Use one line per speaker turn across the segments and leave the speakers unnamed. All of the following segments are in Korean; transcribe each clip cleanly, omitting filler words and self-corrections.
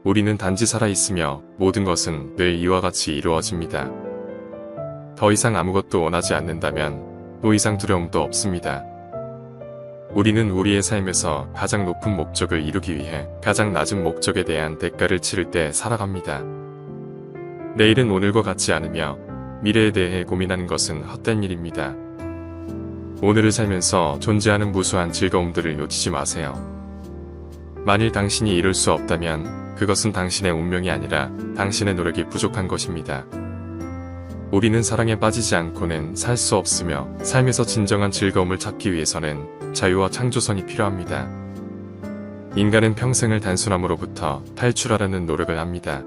우리는 단지 살아있으며 모든 것은 늘 이와 같이 이루어집니다. 더 이상 아무것도 원하지 않는다면 또 이상 두려움도 없습니다. 우리는 우리의 삶에서 가장 높은 목적을 이루기 위해 가장 낮은 목적에 대한 대가를 치를 때 살아갑니다. 내일은 오늘과 같지 않으며 미래에 대해 고민하는 것은 헛된 일입니다. 오늘을 살면서 존재하는 무수한 즐거움들을 놓치지 마세요. 만일 당신이 이룰 수 없다면 그것은 당신의 운명이 아니라 당신의 노력이 부족한 것입니다. 우리는 사랑에 빠지지 않고는 살 수 없으며 삶에서 진정한 즐거움을 찾기 위해서는 자유와 창조성이 필요합니다. 인간은 평생을 단순함으로부터 탈출하려는 노력을 합니다.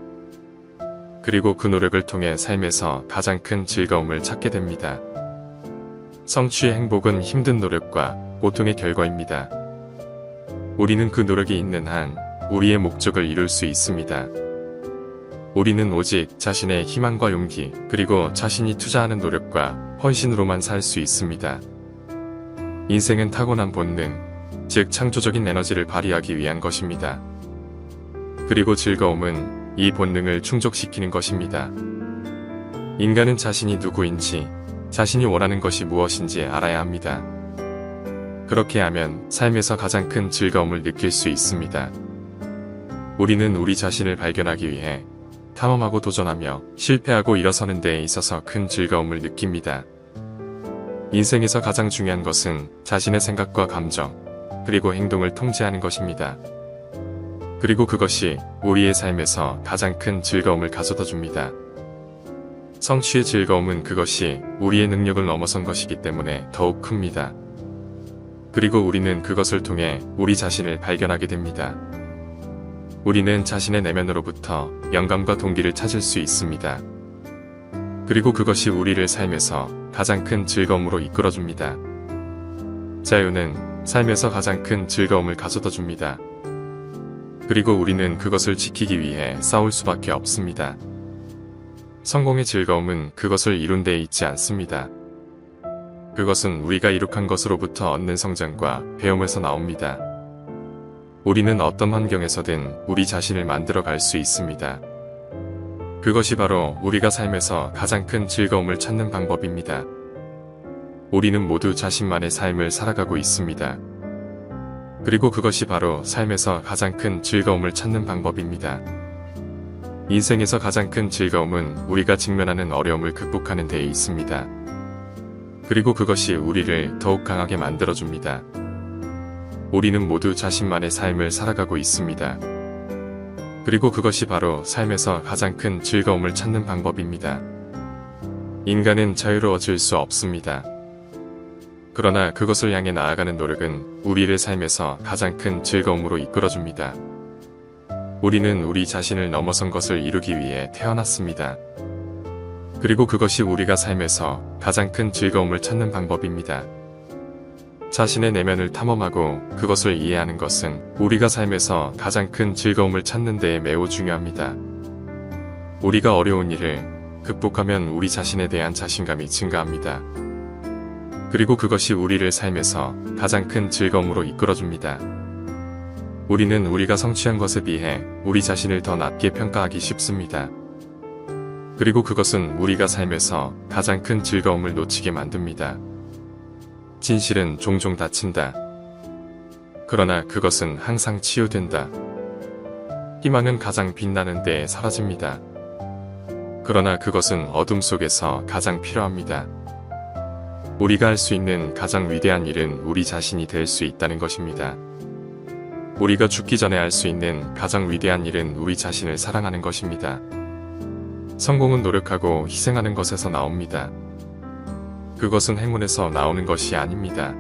그리고 그 노력을 통해 삶에서 가장 큰 즐거움을 찾게 됩니다. 성취의 행복은 힘든 노력과 고통의 결과입니다. 우리는 그 노력이 있는 한 우리의 목적을 이룰 수 있습니다. 우리는 오직 자신의 희망과 용기, 그리고 자신이 투자하는 노력과 헌신으로만 살 수 있습니다. 인생은 타고난 본능, 즉 창조적인 에너지를 발휘하기 위한 것입니다. 그리고 즐거움은 이 본능을 충족시키는 것입니다. 인간은 자신이 누구인지, 자신이 원하는 것이 무엇인지 알아야 합니다. 그렇게 하면 삶에서 가장 큰 즐거움을 느낄 수 있습니다. 우리는 우리 자신을 발견하기 위해 탐험하고 도전하며 실패하고 일어서는 데에 있어서 큰 즐거움을 느낍니다. 인생에서 가장 중요한 것은 자신의 생각과 감정, 그리고 행동을 통제하는 것입니다. 그리고 그것이 우리의 삶에서 가장 큰 즐거움을 가져다 줍니다. 성취의 즐거움은 그것이 우리의 능력을 넘어선 것이기 때문에 더욱 큽니다. 그리고 우리는 그것을 통해 우리 자신을 발견하게 됩니다. 우리는 자신의 내면으로부터 영감과 동기를 찾을 수 있습니다. 그리고 그것이 우리를 삶에서 가장 큰 즐거움으로 이끌어줍니다. 자유는 삶에서 가장 큰 즐거움을 가져다 줍니다. 그리고 우리는 그것을 지키기 위해 싸울 수밖에 없습니다. 성공의 즐거움은 그것을 이룬 데 있지 않습니다. 그것은 우리가 이룩한 것으로부터 얻는 성장과 배움에서 나옵니다. 우리는 어떤 환경에서든 우리 자신을 만들어 갈 수 있습니다. 그것이 바로 우리가 삶에서 가장 큰 즐거움을 찾는 방법입니다. 우리는 모두 자신만의 삶을 살아가고 있습니다. 그리고 그것이 바로 삶에서 가장 큰 즐거움을 찾는 방법입니다. 인생에서 가장 큰 즐거움은 우리가 직면하는 어려움을 극복하는 데에 있습니다. 그리고 그것이 우리를 더욱 강하게 만들어줍니다. 우리는 모두 자신만의 삶을 살아가고 있습니다. 그리고 그것이 바로 삶에서 가장 큰 즐거움을 찾는 방법입니다. 인간은 자유로워질 수 없습니다. 그러나 그것을 향해 나아가는 노력은 우리를 삶에서 가장 큰 즐거움으로 이끌어줍니다. 우리는 우리 자신을 넘어선 것을 이루기 위해 태어났습니다. 그리고 그것이 우리가 삶에서 가장 큰 즐거움을 찾는 방법입니다. 자신의 내면을 탐험하고 그것을 이해하는 것은 우리가 삶에서 가장 큰 즐거움을 찾는 데에 매우 중요합니다. 우리가 어려운 일을 극복하면 우리 자신에 대한 자신감이 증가합니다. 그리고 그것이 우리를 삶에서 가장 큰 즐거움으로 이끌어줍니다. 우리는 우리가 성취한 것에 비해 우리 자신을 더 낮게 평가하기 쉽습니다. 그리고 그것은 우리가 삶에서 가장 큰 즐거움을 놓치게 만듭니다. 진실은 종종 다친다. 그러나 그것은 항상 치유된다. 희망은 가장 빛나는 때에 사라집니다. 그러나 그것은 어둠 속에서 가장 필요합니다. 우리가 할 수 있는 가장 위대한 일은 우리 자신이 될 수 있다는 것입니다. 우리가 죽기 전에 할 수 있는 가장 위대한 일은 우리 자신을 사랑하는 것입니다. 성공은 노력하고 희생하는 것에서 나옵니다. 그것은 행운에서 나오는 것이 아닙니다.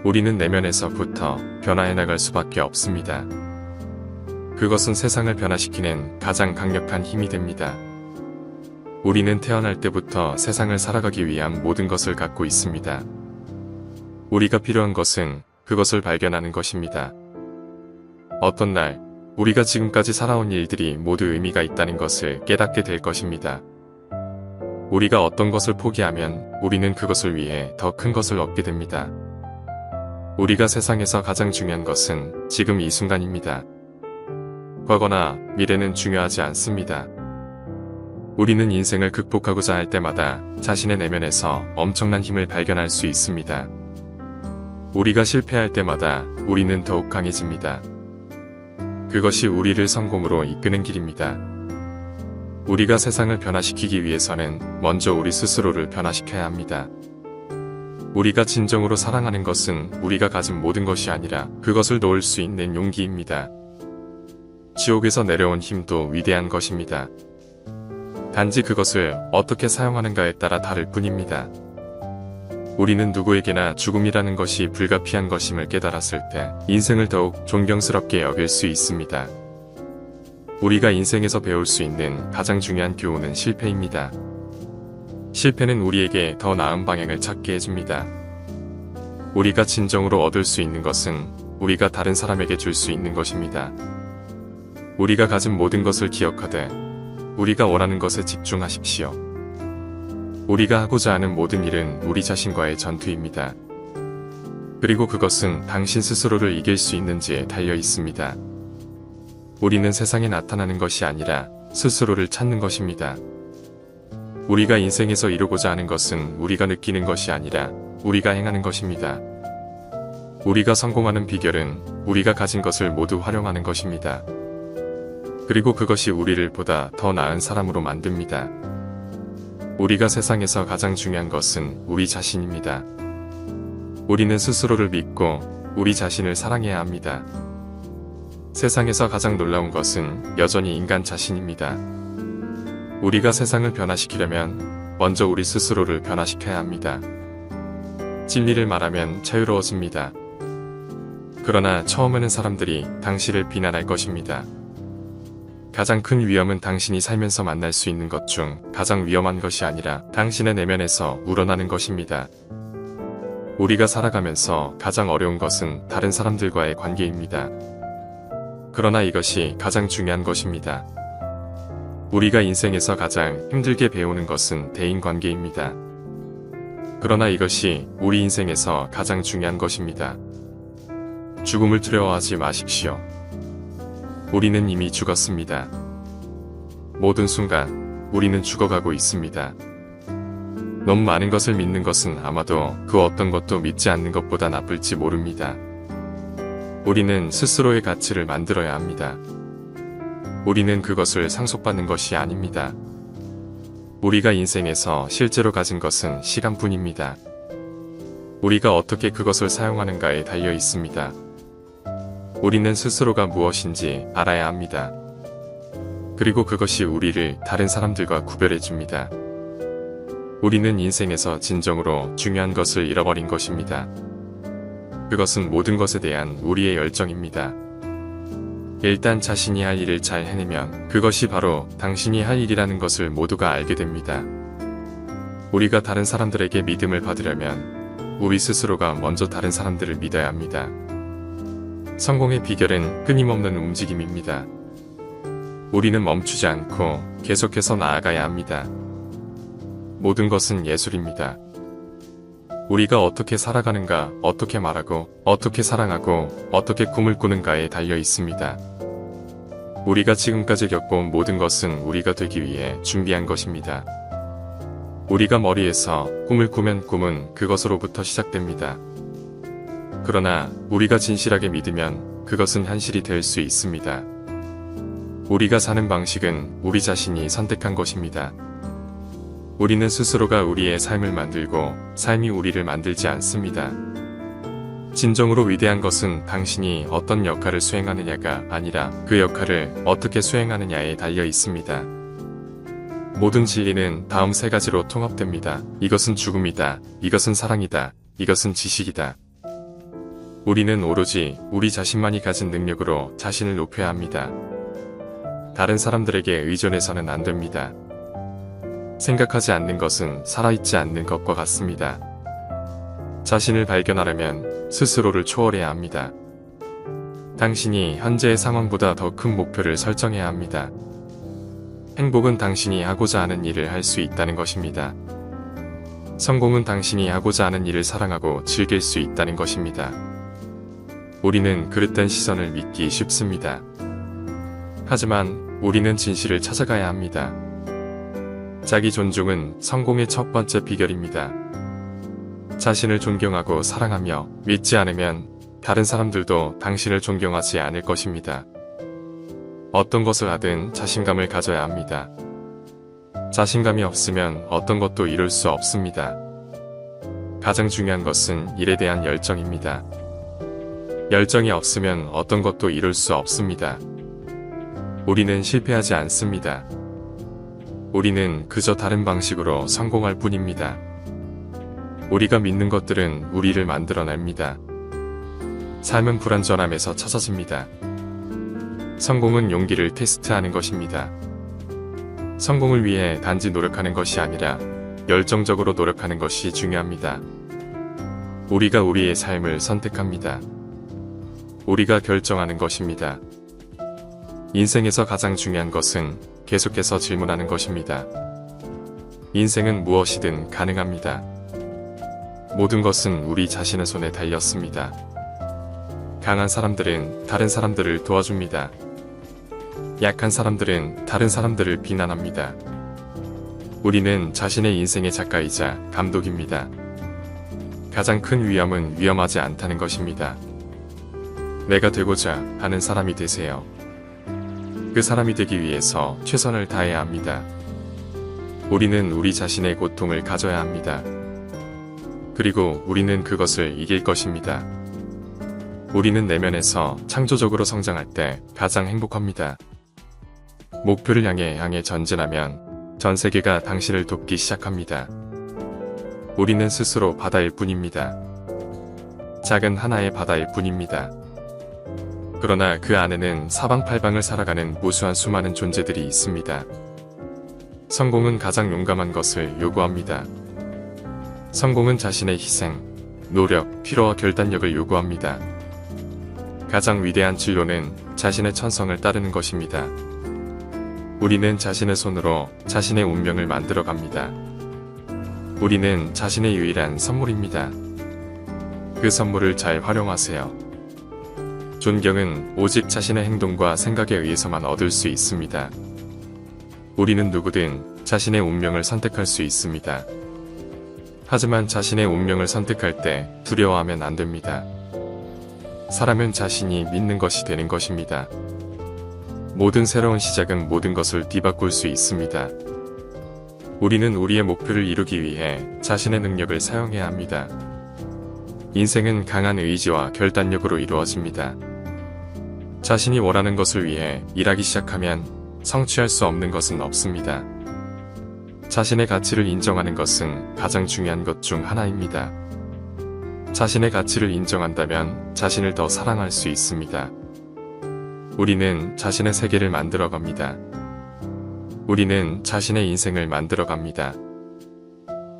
우리는 내면에서부터 변화해 나갈 수밖에 없습니다. 그것은 세상을 변화시키는 가장 강력한 힘이 됩니다. 우리는 태어날 때부터 세상을 살아가기 위한 모든 것을 갖고 있습니다. 우리가 필요한 것은 그것을 발견하는 것입니다. 어떤 날, 우리가 지금까지 살아온 일들이 모두 의미가 있다는 것을 깨닫게 될 것입니다. 우리가 어떤 것을 포기하면 우리는 그것을 위해 더 큰 것을 얻게 됩니다. 우리가 세상에서 가장 중요한 것은 지금 이 순간입니다. 과거나 미래는 중요하지 않습니다. 우리는 인생을 극복하고자 할 때마다 자신의 내면에서 엄청난 힘을 발견할 수 있습니다. 우리가 실패할 때마다 우리는 더욱 강해집니다. 그것이 우리를 성공으로 이끄는 길입니다. 우리가 세상을 변화시키기 위해서는 먼저 우리 스스로를 변화시켜야 합니다. 우리가 진정으로 사랑하는 것은 우리가 가진 모든 것이 아니라 그것을 놓을 수 있는 용기입니다. 지옥에서 내려온 힘도 위대한 것입니다. 단지 그것을 어떻게 사용하는가에 따라 다를 뿐입니다. 우리는 누구에게나 죽음이라는 것이 불가피한 것임을 깨달았을 때 인생을 더욱 존경스럽게 여길 수 있습니다. 우리가 인생에서 배울 수 있는 가장 중요한 교훈은 실패입니다. 실패는 우리에게 더 나은 방향을 찾게 해줍니다. 우리가 진정으로 얻을 수 있는 것은 우리가 다른 사람에게 줄 수 있는 것입니다. 우리가 가진 모든 것을 기억하되 우리가 원하는 것에 집중하십시오. 우리가 하고자 하는 모든 일은 우리 자신과의 전투입니다. 그리고 그것은 당신 스스로를 이길 수 있는지에 달려 있습니다. 우리는 세상에 나타나는 것이 아니라 스스로를 찾는 것입니다. 우리가 인생에서 이루고자 하는 것은 우리가 느끼는 것이 아니라 우리가 행하는 것입니다. 우리가 성공하는 비결은 우리가 가진 것을 모두 활용하는 것입니다. 그리고 그것이 우리를 보다 더 나은 사람으로 만듭니다. 우리가 세상에서 가장 중요한 것은 우리 자신입니다. 우리는 스스로를 믿고 우리 자신을 사랑해야 합니다. 세상에서 가장 놀라운 것은 여전히 인간 자신입니다. 우리가 세상을 변화시키려면 먼저 우리 스스로를 변화시켜야 합니다. 진리를 말하면 자유로워집니다. 그러나 처음에는 사람들이 당신을 비난할 것입니다. 가장 큰 위험은 당신이 살면서 만날 수 있는 것 중 가장 위험한 것이 아니라 당신의 내면에서 우러나는 것입니다. 우리가 살아가면서 가장 어려운 것은 다른 사람들과의 관계입니다. 그러나 이것이 가장 중요한 것입니다. 우리가 인생에서 가장 힘들게 배우는 것은 대인관계입니다. 그러나 이것이 우리 인생에서 가장 중요한 것입니다. 죽음을 두려워하지 마십시오. 우리는 이미 죽었습니다. 모든 순간 우리는 죽어가고 있습니다. 너무 많은 것을 믿는 것은 아마도 그 어떤 것도 믿지 않는 것보다 나쁠지 모릅니다. 우리는 스스로의 가치를 만들어야 합니다. 우리는 그것을 상속받는 것이 아닙니다. 우리가 인생에서 실제로 가진 것은 시간뿐입니다. 우리가 어떻게 그것을 사용하는가에 달려 있습니다. 우리는 스스로가 무엇인지 알아야 합니다. 그리고 그것이 우리를 다른 사람들과 구별해 줍니다. 우리는 인생에서 진정으로 중요한 것을 잃어버린 것입니다. 그것은 모든 것에 대한 우리의 열정입니다. 일단 자신이 할 일을 잘 해내면 그것이 바로 당신이 할 일이라는 것을 모두가 알게 됩니다. 우리가 다른 사람들에게 믿음을 받으려면 우리 스스로가 먼저 다른 사람들을 믿어야 합니다. 성공의 비결은 끊임없는 움직임입니다. 우리는 멈추지 않고 계속해서 나아가야 합니다. 모든 것은 예술입니다. 우리가 어떻게 살아가는가, 어떻게 말하고, 어떻게 사랑하고, 어떻게 꿈을 꾸는가에 달려 있습니다. 우리가 지금까지 겪어온 모든 것은 우리가 되기 위해 준비한 것입니다. 우리가 머리에서 꿈을 꾸면 꿈은 그것으로부터 시작됩니다. 그러나 우리가 진실하게 믿으면 그것은 현실이 될 수 있습니다. 우리가 사는 방식은 우리 자신이 선택한 것입니다. 우리는 스스로가 우리의 삶을 만들고 삶이 우리를 만들지 않습니다. 진정으로 위대한 것은 당신이 어떤 역할을 수행하느냐가 아니라 그 역할을 어떻게 수행하느냐에 달려 있습니다. 모든 진리는 다음 세 가지로 통합됩니다. 이것은 죽음이다. 이것은 사랑이다. 이것은 지식이다. 우리는 오로지 우리 자신만이 가진 능력으로 자신을 높여야 합니다. 다른 사람들에게 의존해서는 안 됩니다. 생각하지 않는 것은 살아있지 않는 것과 같습니다. 자신을 발견하려면 스스로를 초월해야 합니다. 당신이 현재의 상황보다 더 큰 목표를 설정해야 합니다. 행복은 당신이 하고자 하는 일을 할 수 있다는 것입니다. 성공은 당신이 하고자 하는 일을 사랑하고 즐길 수 있다는 것입니다. 우리는 그릇된 시선을 믿기 쉽습니다. 하지만 우리는 진실을 찾아가야 합니다. 자기 존중은 성공의 첫 번째 비결입니다. 자신을 존경하고 사랑하며 믿지 않으면 다른 사람들도 당신을 존경하지 않을 것입니다. 어떤 것을 하든 자신감을 가져야 합니다. 자신감이 없으면 어떤 것도 이룰 수 없습니다. 가장 중요한 것은 일에 대한 열정입니다. 열정이 없으면 어떤 것도 이룰 수 없습니다. 우리는 실패하지 않습니다. 우리는 그저 다른 방식으로 성공할 뿐입니다. 우리가 믿는 것들은 우리를 만들어냅니다. 삶은 불완전함에서 찾아집니다. 성공은 용기를 테스트하는 것입니다. 성공을 위해 단지 노력하는 것이 아니라 열정적으로 노력하는 것이 중요합니다. 우리가 우리의 삶을 선택합니다. 우리가 결정하는 것입니다. 인생에서 가장 중요한 것은 계속해서 질문하는 것입니다. 인생은 무엇이든 가능합니다. 모든 것은 우리 자신의 손에 달렸습니다. 강한 사람들은 다른 사람들을 도와줍니다. 약한 사람들은 다른 사람들을 비난합니다. 우리는 자신의 인생의 작가이자 감독입니다. 가장 큰 위험은 위험하지 않다는 것입니다. 내가 되고자 하는 사람이 되세요. 그 사람이 되기 위해서 최선을 다해야 합니다. 우리는 우리 자신의 고통을 가져야 합니다. 그리고 우리는 그것을 이길 것입니다. 우리는 내면에서 창조적으로 성장할 때 가장 행복합니다. 목표를 향해 전진하면 전 세계가 당신을 돕기 시작합니다. 우리는 스스로 바다일 뿐입니다. 작은 하나의 바다일 뿐입니다. 그러나 그 안에는 사방팔방을 살아가는 무수한 수많은 존재들이 있습니다. 성공은 가장 용감한 것을 요구합니다. 성공은 자신의 희생, 노력, 피로와 결단력을 요구합니다. 가장 위대한 진로는 자신의 천성을 따르는 것입니다. 우리는 자신의 손으로 자신의 운명을 만들어 갑니다. 우리는 자신의 유일한 선물입니다. 그 선물을 잘 활용하세요. 존경은 오직 자신의 행동과 생각에 의해서만 얻을 수 있습니다. 우리는 누구든 자신의 운명을 선택할 수 있습니다. 하지만 자신의 운명을 선택할 때 두려워하면 안 됩니다. 사람은 자신이 믿는 것이 되는 것입니다. 모든 새로운 시작은 모든 것을 뒤바꿀 수 있습니다. 우리는 우리의 목표를 이루기 위해 자신의 능력을 사용해야 합니다. 인생은 강한 의지와 결단력으로 이루어집니다. 자신이 원하는 것을 위해 일하기 시작하면 성취할 수 없는 것은 없습니다. 자신의 가치를 인정하는 것은 가장 중요한 것 중 하나입니다. 자신의 가치를 인정한다면 자신을 더 사랑할 수 있습니다. 우리는 자신의 세계를 만들어 갑니다. 우리는 자신의 인생을 만들어 갑니다.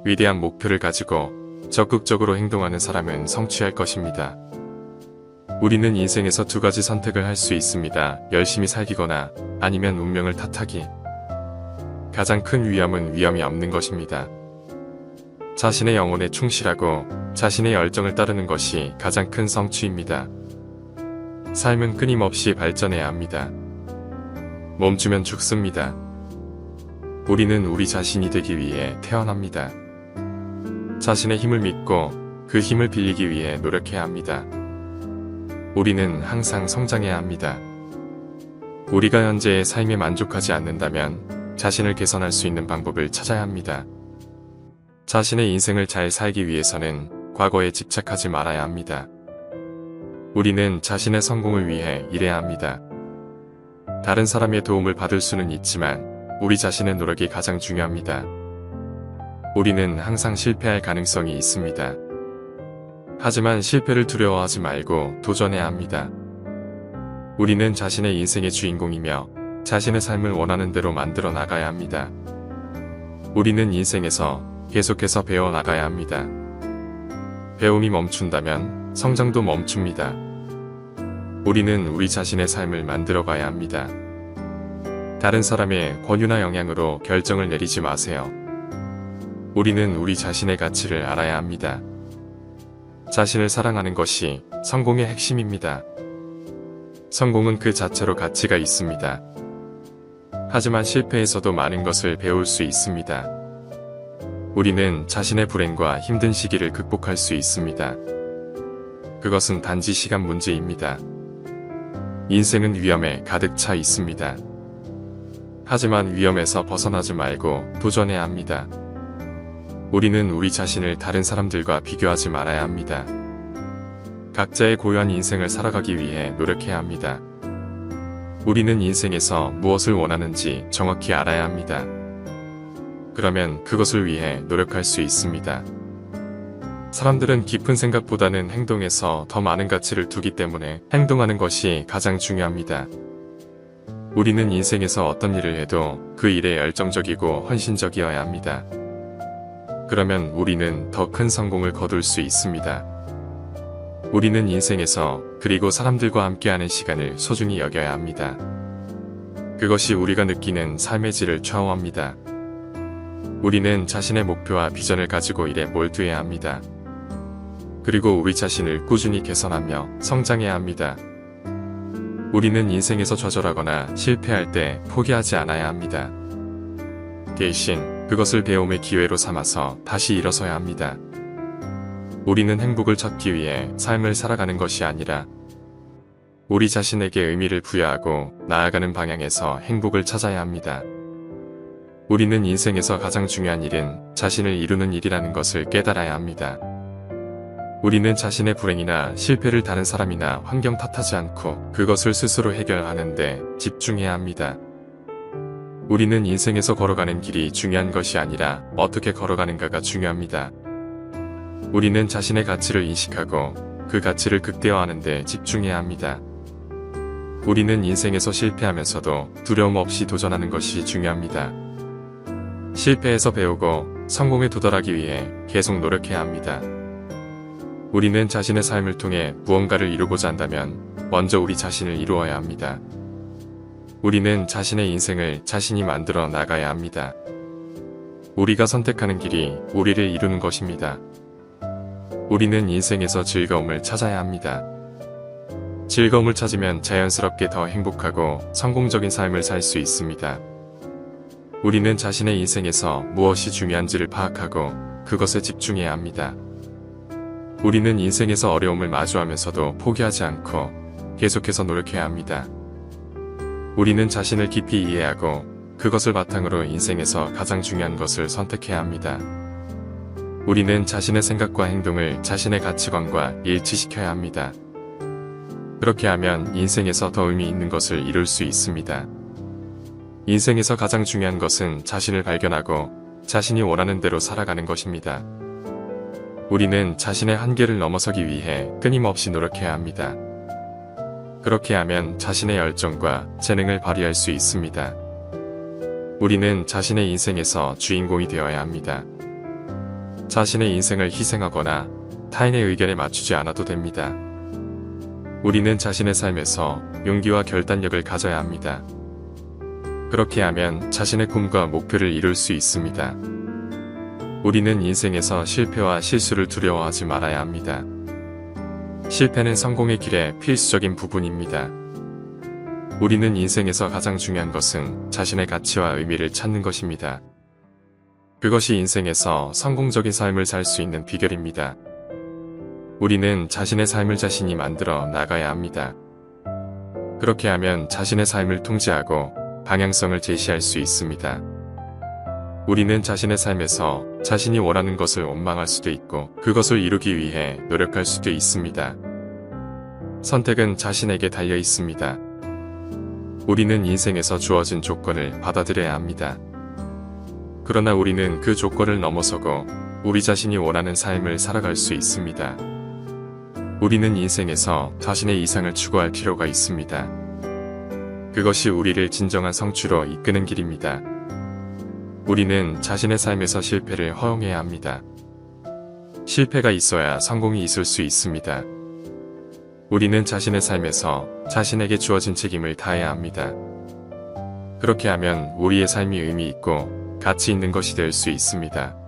위대한 목표를 가지고 적극적으로 행동하는 사람은 성취할 것입니다. 우리는 인생에서 두 가지 선택을 할 수 있습니다. 열심히 살기거나 아니면 운명을 탓하기. 가장 큰 위험은 위험이 없는 것입니다. 자신의 영혼에 충실하고 자신의 열정을 따르는 것이 가장 큰 성취입니다. 삶은 끊임없이 발전해야 합니다. 멈추면 죽습니다. 우리는 우리 자신이 되기 위해 태어납니다. 자신의 힘을 믿고 그 힘을 빌리기 위해 노력해야 합니다. 우리는 항상 성장해야 합니다. 우리가 현재의 삶에 만족하지 않는다면 자신을 개선할 수 있는 방법을 찾아야 합니다. 자신의 인생을 잘 살기 위해서는 과거에 집착하지 말아야 합니다. 우리는 자신의 성공을 위해 일해야 합니다. 다른 사람의 도움을 받을 수는 있지만 우리 자신의 노력이 가장 중요합니다. 우리는 항상 실패할 가능성이 있습니다. 하지만 실패를 두려워하지 말고 도전해야 합니다. 우리는 자신의 인생의 주인공이며 자신의 삶을 원하는 대로 만들어 나가야 합니다. 우리는 인생에서 계속해서 배워 나가야 합니다. 배움이 멈춘다면 성장도 멈춥니다. 우리는 우리 자신의 삶을 만들어 가야 합니다. 다른 사람의 권유나 영향으로 결정을 내리지 마세요. 우리는 우리 자신의 가치를 알아야 합니다. 자신을 사랑하는 것이 성공의 핵심입니다. 성공은 그 자체로 가치가 있습니다. 하지만 실패에서도 많은 것을 배울 수 있습니다. 우리는 자신의 불행과 힘든 시기를 극복할 수 있습니다. 그것은 단지 시간 문제입니다. 인생은 위험에 가득 차 있습니다. 하지만 위험에서 벗어나지 말고 도전해야 합니다. 우리는 우리 자신을 다른 사람들과 비교하지 말아야 합니다. 각자의 고유한 인생을 살아가기 위해 노력해야 합니다. 우리는 인생에서 무엇을 원하는지 정확히 알아야 합니다. 그러면 그것을 위해 노력할 수 있습니다. 사람들은 깊은 생각보다는 행동에서 더 많은 가치를 두기 때문에 행동하는 것이 가장 중요합니다. 우리는 인생에서 어떤 일을 해도 그 일에 열정적이고 헌신적이어야 합니다. 그러면 우리는 더 큰 성공을 거둘 수 있습니다. 우리는 인생에서 그리고 사람들과 함께하는 시간을 소중히 여겨야 합니다. 그것이 우리가 느끼는 삶의 질을 좌우합니다. 우리는 자신의 목표와 비전을 가지고 일에 몰두해야 합니다. 그리고 우리 자신을 꾸준히 개선하며 성장해야 합니다. 우리는 인생에서 좌절하거나 실패할 때 포기하지 않아야 합니다. 대신 그것을 배움의 기회로 삼아서 다시 일어서야 합니다. 우리는 행복을 찾기 위해 삶을 살아가는 것이 아니라 우리 자신에게 의미를 부여하고 나아가는 방향에서 행복을 찾아야 합니다. 우리는 인생에서 가장 중요한 일은 자신을 이루는 일이라는 것을 깨달아야 합니다. 우리는 자신의 불행이나 실패를 다른 사람이나 환경 탓하지 않고 그것을 스스로 해결하는 데 집중해야 합니다. 우리는 인생에서 걸어가는 길이 중요한 것이 아니라 어떻게 걸어가는가가 중요합니다. 우리는 자신의 가치를 인식하고 그 가치를 극대화하는 데 집중해야 합니다. 우리는 인생에서 실패하면서도 두려움 없이 도전하는 것이 중요합니다. 실패에서 배우고 성공에 도달하기 위해 계속 노력해야 합니다. 우리는 자신의 삶을 통해 무언가를 이루고자 한다면 먼저 우리 자신을 이루어야 합니다. 우리는 자신의 인생을 자신이 만들어 나가야 합니다. 우리가 선택하는 길이 우리를 이루는 것입니다. 우리는 인생에서 즐거움을 찾아야 합니다. 즐거움을 찾으면 자연스럽게 더 행복하고 성공적인 삶을 살 수 있습니다. 우리는 자신의 인생에서 무엇이 중요한지를 파악하고 그것에 집중해야 합니다. 우리는 인생에서 어려움을 마주하면서도 포기하지 않고 계속해서 노력해야 합니다. 우리는 자신을 깊이 이해하고 그것을 바탕으로 인생에서 가장 중요한 것을 선택해야 합니다. 우리는 자신의 생각과 행동을 자신의 가치관과 일치시켜야 합니다. 그렇게 하면 인생에서 더 의미 있는 것을 이룰 수 있습니다. 인생에서 가장 중요한 것은 자신을 발견하고 자신이 원하는 대로 살아가는 것입니다. 우리는 자신의 한계를 넘어서기 위해 끊임없이 노력해야 합니다. 그렇게 하면 자신의 열정과 재능을 발휘할 수 있습니다. 우리는 자신의 인생에서 주인공이 되어야 합니다. 자신의 인생을 희생하거나 타인의 의견에 맞추지 않아도 됩니다. 우리는 자신의 삶에서 용기와 결단력을 가져야 합니다. 그렇게 하면 자신의 꿈과 목표를 이룰 수 있습니다. 우리는 인생에서 실패와 실수를 두려워하지 말아야 합니다. 실패는 성공의 길의 필수적인 부분입니다. 우리는 인생에서 가장 중요한 것은 자신의 가치와 의미를 찾는 것입니다. 그것이 인생에서 성공적인 삶을 살 수 있는 비결입니다. 우리는 자신의 삶을 자신이 만들어 나가야 합니다. 그렇게 하면 자신의 삶을 통제하고 방향성을 제시할 수 있습니다. 우리는 자신의 삶에서 자신이 원하는 것을 원망할 수도 있고 그것을 이루기 위해 노력할 수도 있습니다. 선택은 자신에게 달려 있습니다. 우리는 인생에서 주어진 조건을 받아들여야 합니다. 그러나 우리는 그 조건을 넘어서고 우리 자신이 원하는 삶을 살아갈 수 있습니다. 우리는 인생에서 자신의 이상을 추구할 필요가 있습니다. 그것이 우리를 진정한 성취로 이끄는 길입니다. 우리는 자신의 삶에서 실패를 허용해야 합니다. 실패가 있어야 성공이 있을 수 있습니다. 우리는 자신의 삶에서 자신에게 주어진 책임을 다해야 합니다. 그렇게 하면 우리의 삶이 의미 있고 가치 있는 것이 될 수 있습니다.